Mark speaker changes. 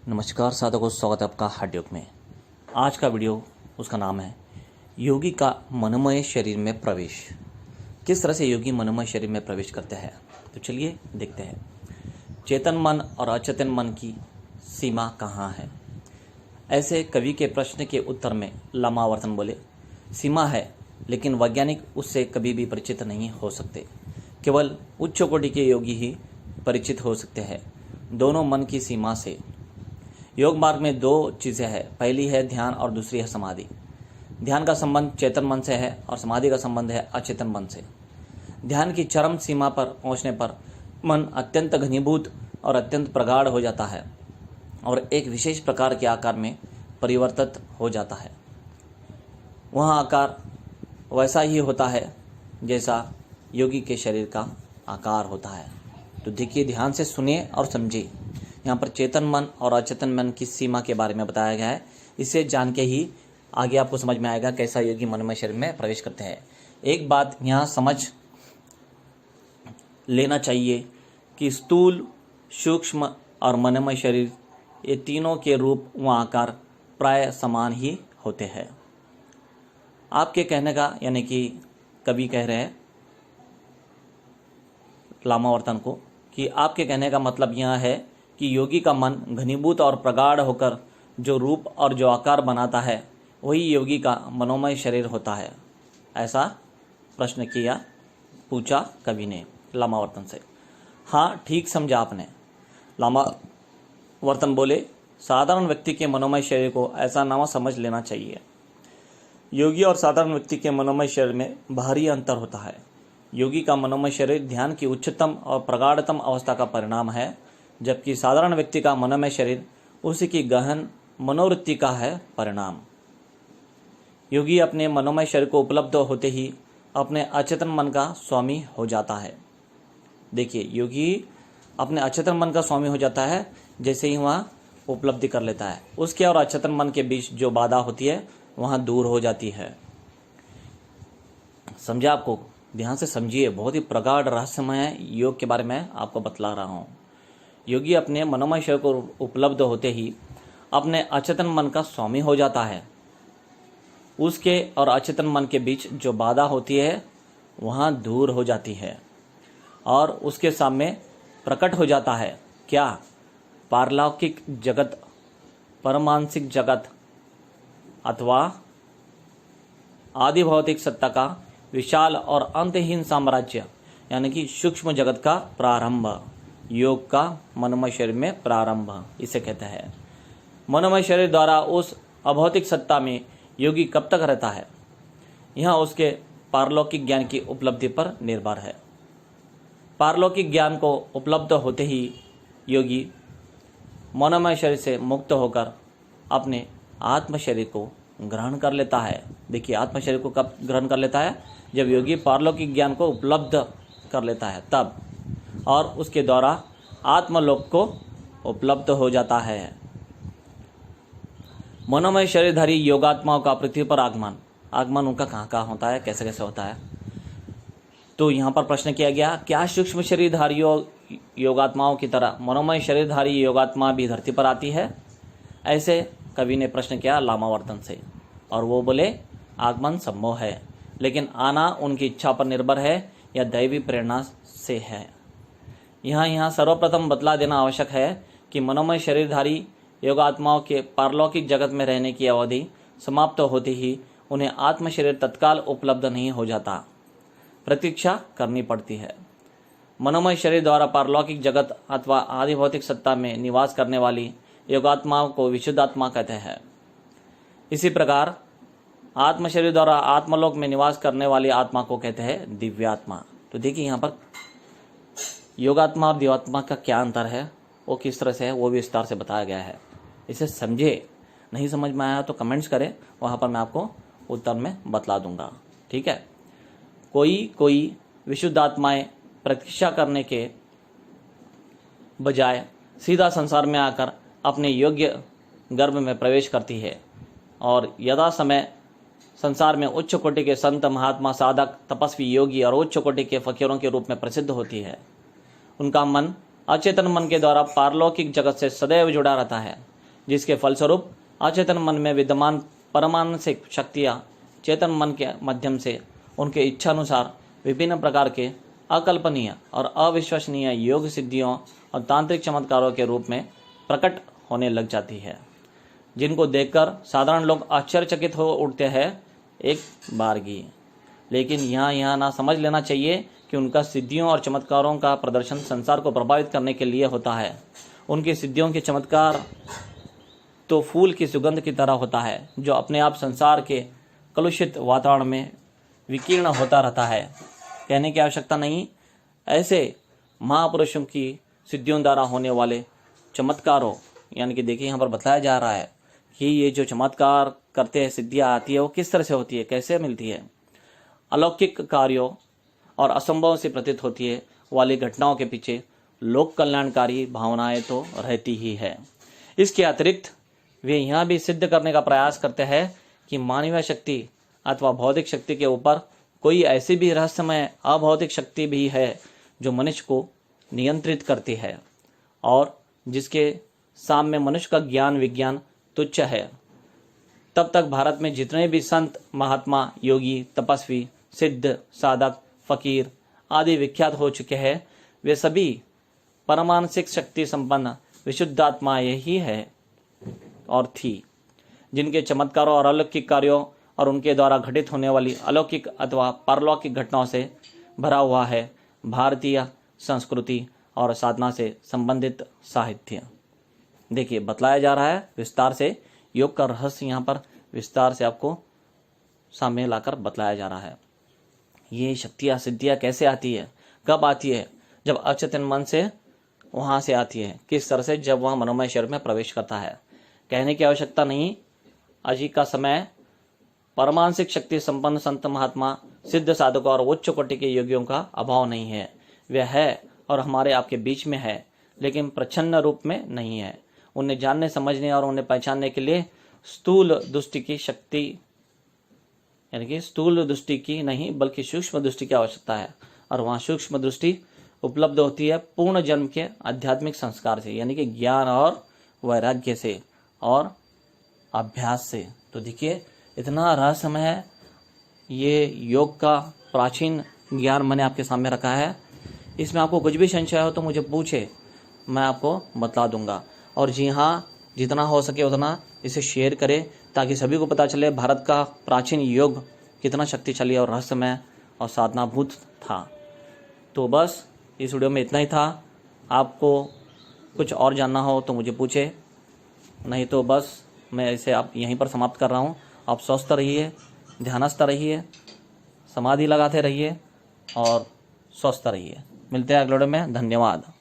Speaker 1: नमस्कार साधकों, स्वागत है आपका हठ योग में। आज का वीडियो उसका नाम है योगी का मनोमय शरीर में प्रवेश। किस तरह से योगी मनोमय शरीर में प्रवेश करते हैं, तो चलिए देखते हैं। चेतन मन और अचेतन मन की सीमा कहाँ है? ऐसे कवि के प्रश्न के उत्तर में लामावर्तन बोले, सीमा है लेकिन वैज्ञानिक उससे कभी भी परिचित नहीं हो सकते। केवल उच्च कोटि के योगी ही परिचित हो सकते हैं दोनों मन की सीमा से। योग मार्ग में दो चीज़ें हैं, पहली है ध्यान और दूसरी है समाधि। ध्यान का संबंध चेतन मन से है और समाधि का संबंध है अचेतन मन से। ध्यान की चरम सीमा पर पहुंचने पर मन अत्यंत घनीभूत और अत्यंत प्रगाढ़ हो जाता है और एक विशेष प्रकार के आकार में परिवर्तित हो जाता है। वह आकार वैसा ही होता है जैसा योगी के शरीर का आकार होता है। तो देखिए, ध्यान से सुनिए और समझिए। यहाँ पर चेतन मन और अचेतन मन की सीमा के बारे में बताया गया है। इसे जान के ही आगे आपको समझ में आएगा कैसा योगी मनोमय शरीर में प्रवेश करते हैं। एक बात यहाँ समझ लेना चाहिए कि स्थूल, सूक्ष्म और मनोमय शरीर, ये तीनों के रूप व आकार प्राय समान ही होते हैं। आपके कहने का, यानी कि कवि कह रहे हैं लामावर्तन को, कि आपके कहने का मतलब यह है कि योगी का मन घनीभूत और प्रगाढ़ होकर जो रूप और जो आकार बनाता है वही योगी का मनोमय शरीर होता है। ऐसा प्रश्न पूछा कवि ने लामावर्तन से। हाँ, ठीक समझा आपने। लामावर्तन बोले, साधारण व्यक्ति के मनोमय शरीर को ऐसा ना समझ लेना चाहिए। योगी और साधारण व्यक्ति के मनोमय शरीर में भारी अंतर होता है। योगी का मनोमय शरीर ध्यान की उच्चतम और प्रगाढ़तम अवस्था का परिणाम है, जबकि साधारण व्यक्ति का मनोमय शरीर उसी की गहन मनोवृत्ति का है परिणाम। योगी अपने मनोमय शरीर को उपलब्ध होते ही अपने अचेतन मन का स्वामी हो जाता है। देखिए, योगी अपने अचेतन मन का स्वामी हो जाता है जैसे ही वह उपलब्धि कर लेता है। उसके और अचेतन मन के बीच जो बाधा होती है वहाँ दूर हो जाती है। समझा आपको? ध्यान से समझिए, बहुत ही प्रगाढ़ रहस्यमय योग के बारे में आपको बतला रहा हूँ। योगी अपने मनोमय शरीर को उपलब्ध होते ही अपने अचेतन मन का स्वामी हो जाता है। उसके और अचेतन मन के बीच जो बाधा होती है वहाँ दूर हो जाती है और उसके सामने प्रकट हो जाता है क्या? पारलौकिक जगत, परमांसिक जगत अथवा आदि भौतिक सत्ता का विशाल और अंतहीन साम्राज्य, यानी कि सूक्ष्म जगत का प्रारंभ। योग का मनोमय शरीर में प्रारंभ इसे कहते हैं। मनोमय शरीर द्वारा उस अभौतिक सत्ता में योगी कब तक रहता है, यह उसके पारलौकिक ज्ञान की उपलब्धि पर निर्भर है। पारलौकिक ज्ञान को उपलब्ध होते ही योगी मनोमय शरीर से मुक्त होकर अपने आत्म शरीर को ग्रहण कर लेता है। देखिए, आत्म शरीर को कब ग्रहण कर लेता है? जब योगी पारलौकिक ज्ञान को उपलब्ध कर लेता है तब, और उसके द्वारा आत्मलोक को उपलब्ध हो जाता है। मनोमय शरीरधारी योगात्माओं का पृथ्वी पर आगमन उनका कहाँ कहाँ होता है, कैसे कैसे होता है? तो यहाँ पर प्रश्न किया गया, क्या सूक्ष्म शरीरधारी योगात्माओं की तरह मनोमय शरीरधारी योगात्मा भी धरती पर आती है? ऐसे कवि ने प्रश्न किया लामावर्तन से, और वो बोले, आगमन संभव है, लेकिन आना उनकी इच्छा पर निर्भर है या दैवी प्रेरणा से है। यहाँ सर्वप्रथम बतला देना आवश्यक है कि मनोमय शरीरधारी योगात्माओं के पारलौकिक जगत में रहने की अवधि समाप्त होते ही उन्हें आत्म शरीर तत्काल उपलब्ध नहीं हो जाता, प्रतीक्षा करनी पड़ती है। मनोमय शरीर द्वारा पारलौकिक जगत अथवा आदि भौतिक सत्ता में निवास करने वाली योगात्माओं को विशुद्धात्मा कहते हैं। इसी प्रकार आत्म शरीर द्वारा आत्मलोक में निवास करने वाली आत्मा को कहते हैं दिव्यात्मा। तो देखिए, यहाँ पर योगात्मा और दिव्यात्मा का क्या अंतर है, वो किस तरह से है, वो भी विस्तार से बताया गया है। इसे समझे। नहीं समझ में आया तो कमेंट्स करें, वहाँ पर मैं आपको उत्तर में बतला दूंगा। ठीक है? कोई विशुद्ध आत्माएं प्रतीक्षा करने के बजाय सीधा संसार में आकर अपने योग्य गर्भ में प्रवेश करती है और यथा समय संसार में उच्च कोटि के संत, महात्मा, साधक, तपस्वी, योगी और उच्च कोटि के फकीरों के रूप में प्रसिद्ध होती है। उनका मन अचेतन मन के द्वारा पारलौकिक जगत से सदैव जुड़ा रहता है। जिसके फलस्वरूप अचेतन मन में विद्यमान परमाणुसिक शक्तियाँ चेतन मन के माध्यम से उनके इच्छानुसार विभिन्न प्रकार के अकल्पनीय और अविश्वसनीय योग सिद्धियों और तांत्रिक चमत्कारों के रूप में प्रकट होने लग जाती है, जिनको देखकर साधारण लोग आश्चर्यचकित हो उठते हैं एक बारगी। लेकिन यहाँ ना समझ लेना चाहिए कि उनका सिद्धियों और चमत्कारों का प्रदर्शन संसार को प्रभावित करने के लिए होता है। उनकी सिद्धियों के चमत्कार तो फूल की सुगंध की तरह होता है, जो अपने आप संसार के कलुषित वातावरण में विकीर्ण होता रहता है। कहने की आवश्यकता नहीं, ऐसे महापुरुषों की सिद्धियों द्वारा होने वाले चमत्कारों, यानी कि देखिए यहाँ पर बताया जा रहा है कि ये जो चमत्कार करते हैं, सिद्धियाँ आती है, वो किस तरह से होती है, कैसे मिलती है। अलौकिक कार्यों और असंभव से प्रतीत होती है वाली घटनाओं के पीछे लोक कल्याणकारी भावनाएं तो रहती ही है। इसके अतिरिक्त वे यह भी सिद्ध करने का प्रयास करते हैं कि मानवीय शक्ति अथवा भौतिक शक्ति के ऊपर कोई ऐसी भी रहस्यमय अभौतिक शक्ति भी है जो मनुष्य को नियंत्रित करती है और जिसके सामने मनुष्य का ज्ञान विज्ञान तुच्छ है। तब तक भारत में जितने भी संत, महात्मा, योगी, तपस्वी, सिद्ध, साधक, फकीर आदि विख्यात हो चुके हैं, वे सभी परमाणुसिक शक्ति संपन्न विशुद्धात्माएं ही है और थी, जिनके चमत्कारों और अलौकिक कार्यों और उनके द्वारा घटित होने वाली अलौकिक अथवा पारलौकिक घटनाओं से भरा हुआ है भारतीय संस्कृति और साधना से संबंधित साहित्य। देखिए बतलाया जा रहा है विस्तार से, योग का रहस्य यहाँ पर विस्तार से आपको सामने लाकर बतलाया जा रहा है। ये शक्तियाँ सिद्धियाँ कैसे आती है, कब आती है? जब अचेतन मन से वहाँ से आती है। किस तरह से? जब वह मनोमय शरीर में प्रवेश करता है। कहने की आवश्यकता नहीं, आज का समय परमाणुसिक शक्ति संपन्न संत, महात्मा, सिद्ध साधकों और उच्च कोटि के योगियों का अभाव नहीं है। वह है और हमारे आपके बीच में है, लेकिन प्रच्छन्न रूप में नहीं है। उन्हें जानने, समझने और उन्हें पहचानने के लिए स्थूल दृष्टि की शक्ति, यानी कि स्थूल दृष्टि की नहीं बल्कि सूक्ष्म दृष्टि की आवश्यकता है। और वहाँ सूक्ष्म दृष्टि उपलब्ध होती है पूर्ण जन्म के आध्यात्मिक संस्कार से, यानी कि ज्ञान और वैराग्य से और अभ्यास से। तो देखिए इतना रहस्यमय है ये योग का प्राचीन ज्ञान मैंने आपके सामने रखा है। इसमें आपको कुछ भी संशय हो तो मुझे पूछे, मैं आपको बतला दूंगा। और जी हाँ, जितना हो सके उतना इसे शेयर करें ताकि सभी को पता चले भारत का प्राचीन योग कितना शक्तिशाली और रहस्यमय और साधनाभूत था। तो बस इस वीडियो में इतना ही था। आपको कुछ और जानना हो तो मुझे पूछे, नहीं तो बस मैं इसे आप यहीं पर समाप्त कर रहा हूँ। आप स्वस्थ रहिए, ध्यानस्थ रहिए, समाधि लगाते रहिए और स्वस्थ रहिए। मिलते हैं अगले वीडियो में। धन्यवाद।